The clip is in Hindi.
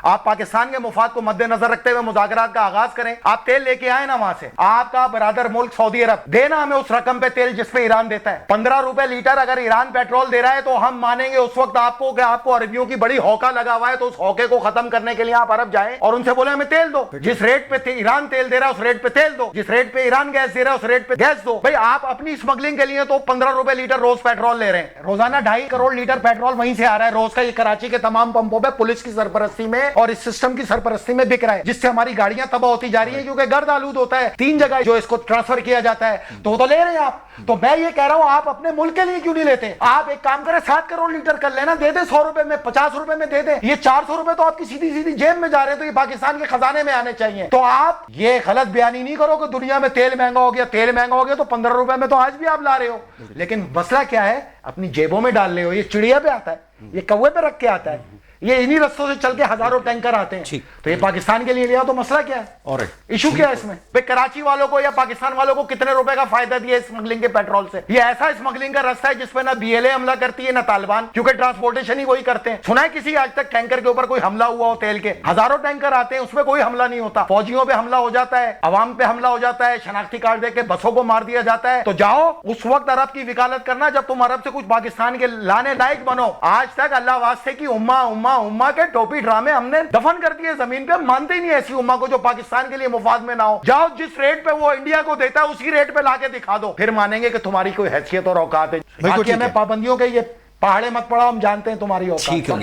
आप पाकिस्तान के मुफाद को मद्देनजर रखते हुए मुज़ाकरात का आगाज करें। आप तेल लेके आए ना वहां से, आपका बरादर मुल्क सऊदी अरब देना हमें उस रकम पे तेल जिसपे ईरान देता है। 15 रुपए लीटर अगर ईरान पेट्रोल दे रहा है तो हम मानेंगे उस वक्त आपको कि आपको अरबियों की बड़ी हौका लगा हुआ है, तो उस हौके को खत्म करने के लिए आप अरब जाएं और उनसे बोले हमें तेल दो। जिस रेट पे ईरान तेल दे रहा है उस रेट पे तेल दो, जिस रेट पे ईरान गैस दे रहा है उस रेट पे गैस दो। भाई आप अपनी स्मगलिंग के लिए तो 15 रुपए लीटर रोज पेट्रोल ले रहे हैं। रोजाना 2.5 करोड़ लीटर पेट्रोल वहीं से आ रहा है रोज का। ये कराची के तमाम पंपों पे पुलिस की सरपरस्ती में और इस सिस्टम की सरपरस्ती में बिक रहा है, जिससे हमारी गाड़ियां तबाह होती जा रही है, क्योंकि गर्द आलूद होता है। 3 जगह जो इसको ट्रांसफर किया जाता है तो ले रहे हैं आप। तो मैं ये कह रहा हूं आप अपने मुल्क के लिए क्यों नहीं लेते? आप एक काम करें 7 करोड़ लीटर कर लेना, दे दे 100 रुपए में, 50 रुपए में दे दे। ये 400 रुपए तो आपकी सीधी सीधी जेब में जा रहे हैं, तो ये पाकिस्तान के खजाने में आने चाहिए। तो आप ये गलत बयानी नहीं करो कि दुनिया में तेल महंगा हो गया, तेल महंगा हो गया तो 15 रुपए में तो आज भी आप ला रहे हो। लेकिन मसला क्या है, अपनी जेबों में डाल रहे हो। ये चिड़िया पे आता है, ये कौवे पे रख के आता है, ये इन्हीं रस्तों से चल के हजारों टैंकर आते हैं। तो ये पाकिस्तान के लिए लिया तो मसला क्या है और इशू क्या है इसमें? भाई कराची वालों को या पाकिस्तान वालों को कितने रुपए का फायदा दिया स्मगलिंग के पेट्रोल से? ये ऐसा स्मगलिंग का रास्ता है जिसपे ना बीएलए हमला करती है ना तालिबान, क्योंकि ट्रांसपोर्टेशन ही वही करते हैं। सुना है किसी आज तक टैंकर के ऊपर कोई हमला हुआ हो तेल के? हजारों टैंकर आते हैं, उसमें कोई हमला नहीं होता। फौजियों पे हमला हो जाता है, अवाम पे हमला हो जाता है, शनाख्ती कार्ड देके बसों को मार दिया जाता है। तो जाओ उस वक्त अरब की वकालत करना जब तुम अरब से कुछ पाकिस्तान के लाने लायक बनो। आज तक अल्लाह वास्ते की उम्मा उम्मा उम्मा के टोपी ड्रामे हमने दफन कर दिए जमीन पे। हम मानते ही नहीं ऐसी उम्मा को जो पाकिस्तान के लिए मुफाद में ना हो। जाओ जिस रेट पे वो इंडिया को देता है उसी रेट पे लाके दिखा दो, फिर मानेंगे कि तुम्हारी कोई हैसियत और औकात है। बाकी हमें पाबंदियों के ये पहाड़े मत पड़ाओ, हम जानते हैं तुम्हारी औकात।